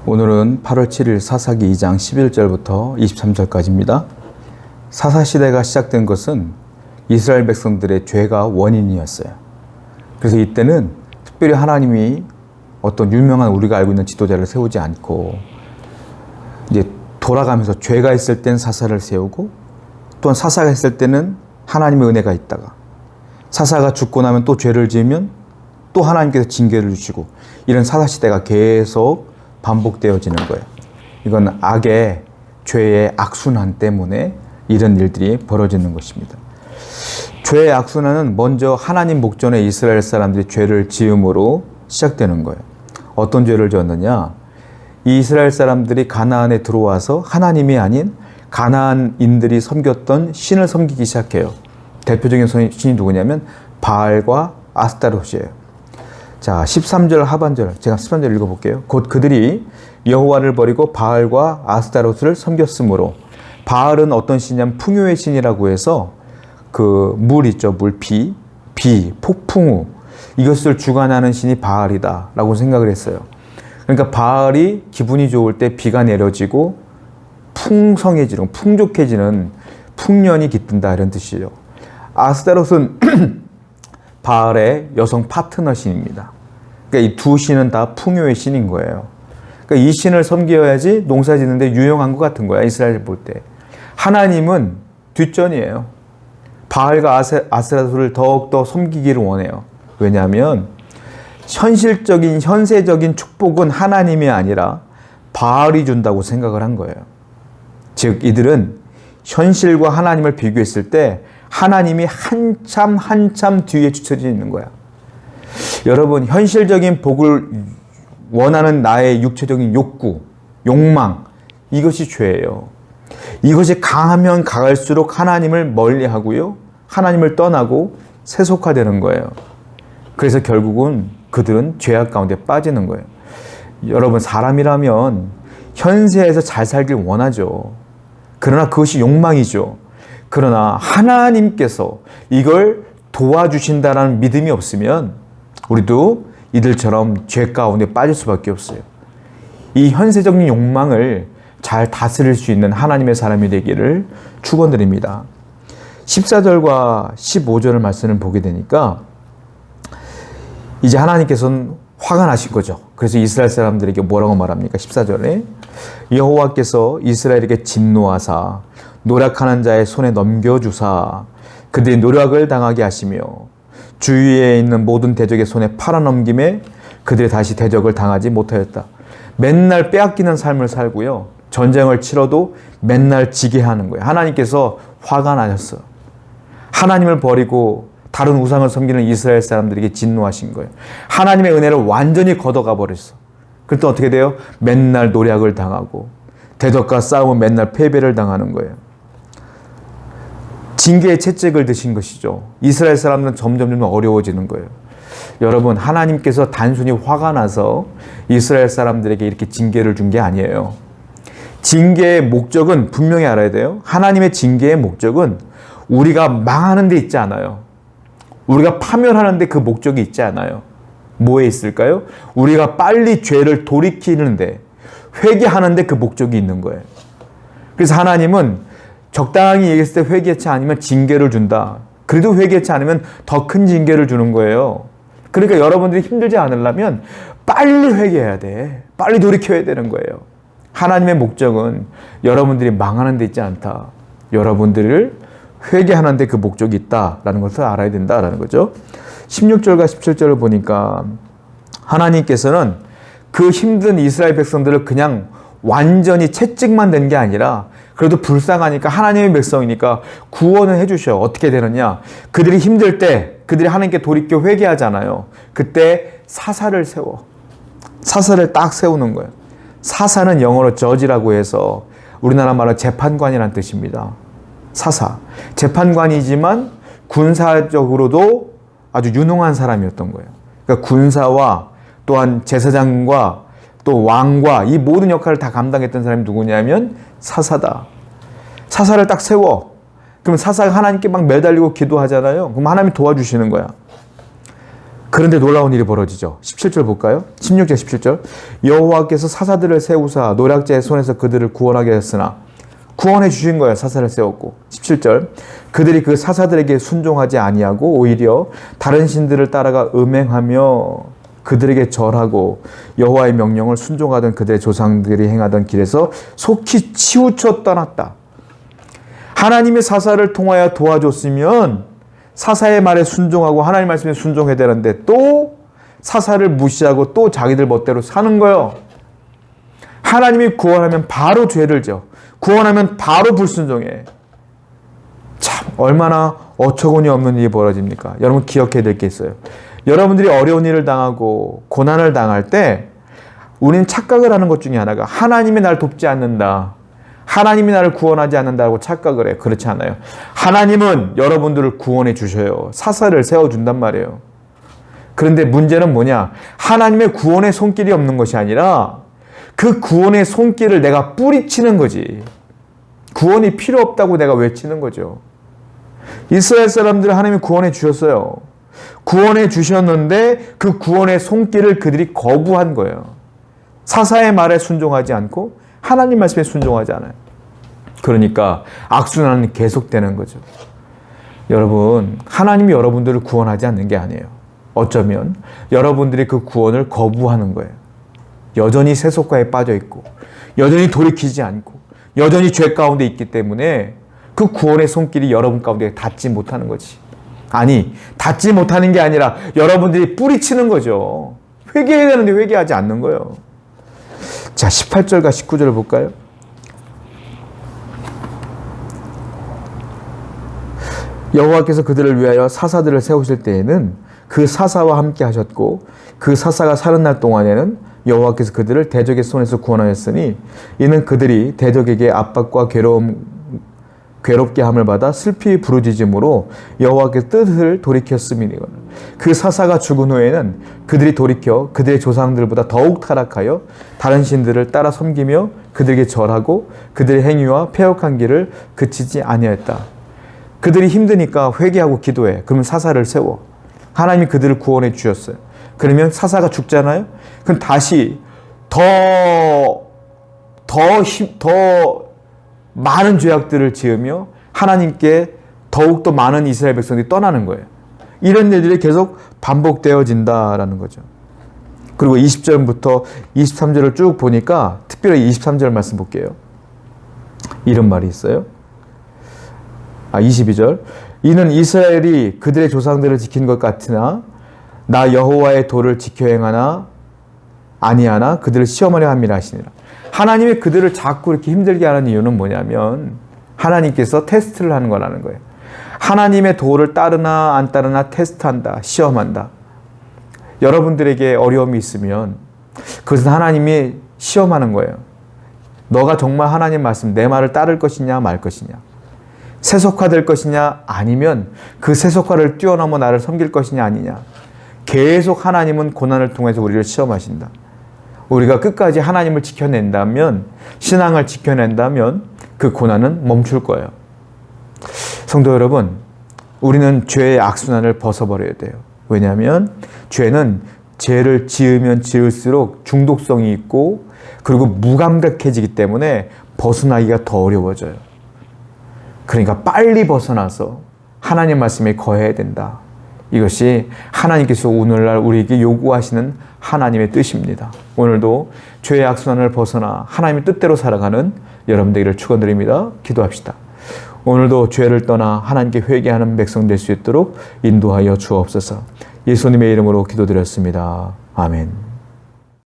오늘은 8월 7일 사사기 2장 11절부터 23절까지입니다. 사사시대가 시작된 것은 이스라엘 백성들의 죄가 원인이었어요. 그래서 이때는 특별히 하나님이 어떤 유명한 우리가 알고 있는 지도자를 세우지 않고 이제 돌아가면서 죄가 있을 땐 사사를 세우고 또한 사사가 있을 때는 하나님의 은혜가 있다가 사사가 죽고 나면 또 죄를 지으면 또 하나님께서 징계를 주시고 이런 사사시대가 계속 반복되어지는 거예요. 이건 악의 죄의 악순환 때문에 이런 일들이 벌어지는 것입니다. 죄의 악순환은 먼저 하나님 목전에 이스라엘 사람들이 죄를 지음으로 시작되는 거예요. 어떤 죄를 지었느냐? 이 이스라엘 사람들이 가나안에 들어와서 하나님이 아닌 가나안인들이 섬겼던 신을 섬기기 시작해요. 대표적인 신이 누구냐면 바알과 아스타롯이에요. 자, 13절 하반절, 제가 13절 읽어볼게요. 곧 그들이 여호와를 버리고 바알과 아스타롯을 섬겼으므로, 바알은 어떤 신이냐면 풍요의 신이라고 해서 그 물 있죠, 물, 비, 폭풍우, 이것을 주관하는 신이 바알이다 라고 생각을 했어요. 그러니까 바알이 기분이 좋을 때 비가 내려지고 풍성해지는, 풍족해지는 풍년이 깃든다 이런 뜻이에요. 아스타롯은 바알의 여성 파트너 신입니다. 그러니까 이 두 신은 다 풍요의 신인 거예요. 그러니까 이 신을 섬겨야지 농사 짓는데 유용한 것 같은 거야, 이스라엘 볼 때. 하나님은 뒷전이에요. 바알과 아스타롯을 더욱더 섬기기를 원해요. 왜냐하면 현세적인 축복은 하나님이 아니라 바알이 준다고 생각을 한 거예요. 즉 이들은 현실과 하나님을 비교했을 때 하나님이 한참 뒤에 추천해 있는 거야. 여러분, 현실적인 복을 원하는 나의 육체적인 욕구, 욕망, 이것이 죄예요. 이것이 강하면 강할수록 하나님을 멀리하고요, 하나님을 떠나고 세속화되는 거예요. 그래서 결국은 그들은 죄악 가운데 빠지는 거예요. 여러분, 사람이라면 현세에서 잘 살길 원하죠. 그러나 그것이 욕망이죠. 그러나 하나님께서 이걸 도와주신다는 믿음이 없으면 우리도 이들처럼 죄 가운데 빠질 수밖에 없어요. 이 현세적인 욕망을 잘 다스릴 수 있는 하나님의 사람이 되기를 축원드립니다. 14절과 15절의 말씀을 보게 되니까 이제 하나님께서는 화가 나신 거죠. 그래서 이스라엘 사람들에게 뭐라고 말합니까? 14절에 여호와께서 이스라엘에게 진노하사 노력하는 자의 손에 넘겨주사 그들의 노력을 당하게 하시며 주위에 있는 모든 대적의 손에 팔아넘김에 그들이 다시 대적을 당하지 못하였다. 맨날 빼앗기는 삶을 살고요, 전쟁을 치러도 맨날 지게 하는 거예요. 하나님께서 화가 나셨어요. 하나님을 버리고 다른 우상을 섬기는 이스라엘 사람들에게 진노하신 거예요. 하나님의 은혜를 완전히 걷어가 버렸어. 그때 어떻게 돼요? 맨날 노략을 당하고 대적과 싸우면 맨날 패배를 당하는 거예요. 징계의 채찍을 드신 것이죠. 이스라엘 사람들은 점점 어려워지는 거예요. 여러분, 하나님께서 단순히 화가 나서 이스라엘 사람들에게 이렇게 징계를 준 게 아니에요. 징계의 목적은 분명히 알아야 돼요. 하나님의 징계의 목적은 우리가 망하는 데 있지 않아요. 우리가 파멸하는 데 그 목적이 있지 않아요. 뭐에 있을까요? 우리가 빨리 죄를 돌이키는데, 회개하는데 그 목적이 있는 거예요. 그래서 하나님은 적당히 얘기했을 때 회개치 않으면 징계를 준다. 그래도 회개치 않으면 더 큰 징계를 주는 거예요. 그러니까 여러분들이 힘들지 않으려면 빨리 회개해야 돼. 빨리 돌이켜야 되는 거예요. 하나님의 목적은 여러분들이 망하는 데 있지 않다. 여러분들을 회개하는 데 그 목적이 있다라는 것을 알아야 된다라는 거죠. 16절과 17절을 보니까 하나님께서는 그 힘든 이스라엘 백성들을 그냥 완전히 채찍만 댄 게 아니라 그래도 불쌍하니까 하나님의 백성이니까 구원을 해주셔요. 어떻게 되느냐? 그들이 힘들 때 그들이 하나님께 돌이켜 회개하잖아요. 그때 사사를 세워. 사사를 딱 세우는 거예요. 사사는 영어로 저지라고 해서 우리나라 말로 재판관이라는 뜻입니다. 사사. 재판관이지만 군사적으로도 아주 유능한 사람이었던 거예요. 그러니까 군사와 또한 제사장과 또 왕과 이 모든 역할을 다 감당했던 사람이 누구냐면 사사다. 사사를 딱 세워. 그럼 사사가 하나님께 막 매달리고 기도하잖아요. 그럼 하나님이 도와주시는 거야. 그런데 놀라운 일이 벌어지죠. 17절 볼까요? 16절 17절. 여호와께서 사사들을 세우사 노략자의 손에서 그들을 구원하게 했으나, 구원해 주신 거예요. 사사를 세웠고. 17절. 그들이 그 사사들에게 순종하지 아니하고 오히려 다른 신들을 따라가 음행하며 그들에게 절하고 여호와의 명령을 순종하던 그들의 조상들이 행하던 길에서 속히 치우쳐 떠났다. 하나님의 사사를 통하여 도와줬으면 사사의 말에 순종하고 하나님 말씀에 순종해야 되는데 또 사사를 무시하고 또 자기들 멋대로 사는 거예요. 하나님이 구원하면 바로 죄를 져. 구원하면 바로 불순종해. 참 얼마나 어처구니 없는 일이 벌어집니까? 여러분 기억해야 될 게 있어요. 여러분들이 어려운 일을 당하고 고난을 당할 때 우리는 착각을 하는 것 중에 하나가 하나님이 나를 돕지 않는다. 하나님이 나를 구원하지 않는다고 착각을 해요. 그렇지 않아요. 하나님은 여러분들을 구원해 주셔요. 사사를 세워준단 말이에요. 그런데 문제는 뭐냐? 하나님의 구원의 손길이 없는 것이 아니라 그 구원의 손길을 내가 뿌리치는 거지. 구원이 필요 없다고 내가 외치는 거죠. 이스라엘 사람들을 하나님이 구원해 주셨어요. 구원해 주셨는데 그 구원의 손길을 그들이 거부한 거예요. 사사의 말에 순종하지 않고 하나님 말씀에 순종하지 않아요. 그러니까 악순환은 계속되는 거죠. 여러분, 하나님이 여러분들을 구원하지 않는 게 아니에요. 어쩌면 여러분들이 그 구원을 거부하는 거예요. 여전히 세속가에 빠져 있고 여전히 돌이키지 않고 여전히 죄 가운데 있기 때문에 그 구원의 손길이 여러분 가운데 닿지 못하는 거지. 아니, 닿지 못하는 게 아니라 여러분들이 뿌리치는 거죠. 회개해야 되는데 회개하지 않는 거예요. 자, 18절과 19절을 볼까요? 여호와께서 그들을 위하여 사사들을 세우실 때에는 그 사사와 함께 하셨고 그 사사가 사는 날 동안에는 여호와께서 그들을 대적의 손에서 구원하였으니 이는 그들이 대적에게 압박과 괴롭게 함을 받아 슬피 부르짖음으로 여호와께서 뜻을 돌이켰음이니라. 그 사사가 죽은 후에는 그들이 돌이켜 그들의 조상들보다 더욱 타락하여 다른 신들을 따라 섬기며 그들에게 절하고 그들의 행위와 패역한 길을 그치지 아니하였다. 그들이 힘드니까 회개하고 기도해. 그러면 사사를 세워. 하나님이 그들을 구원해 주셨어요. 그러면 사사가 죽잖아요. 그럼 다시 더 많은 죄악들을 지으며 하나님께 더욱더 많은 이스라엘 백성들이 떠나는 거예요. 이런 일들이 계속 반복되어진다라는 거죠. 그리고 20절부터 23절을 쭉 보니까 특별히 23절 말씀 볼게요. 이런 말이 있어요. 22절. 이는 이스라엘이 그들의 조상들을 지킨 것 같으나 나 여호와의 도를 지켜 행하나 아니하나 그들을 시험하려 함이라 하시니라. 하나님이 그들을 자꾸 이렇게 힘들게 하는 이유는 뭐냐면 하나님께서 테스트를 하는 거라는 거예요. 하나님의 도를 따르나 안 따르나 테스트한다. 시험한다. 여러분들에게 어려움이 있으면 그것은 하나님이 시험하는 거예요. 너가 정말 하나님 말씀 내 말을 따를 것이냐 말 것이냐. 세속화될 것이냐 아니면 그 세속화를 뛰어넘어 나를 섬길 것이냐 아니냐. 계속 하나님은 고난을 통해서 우리를 시험하신다. 우리가 끝까지 하나님을 지켜낸다면, 신앙을 지켜낸다면 그 고난은 멈출 거예요. 성도 여러분, 우리는 죄의 악순환을 벗어버려야 돼요. 왜냐하면 죄는 죄를 지으면 지을수록 중독성이 있고 그리고 무감각해지기 때문에 벗어나기가 더 어려워져요. 그러니까 빨리 벗어나서 하나님 말씀에 거해야 된다. 이것이 하나님께서 오늘날 우리에게 요구하시는 하나님의 뜻입니다. 오늘도 죄의 악순환을 벗어나 하나님의 뜻대로 살아가는 여러분 되기를 축원드립니다. 기도합시다. 오늘도 죄를 떠나 하나님께 회개하는 백성 될 수 있도록 인도하여 주옵소서. 예수님의 이름으로 기도드렸습니다. 아멘.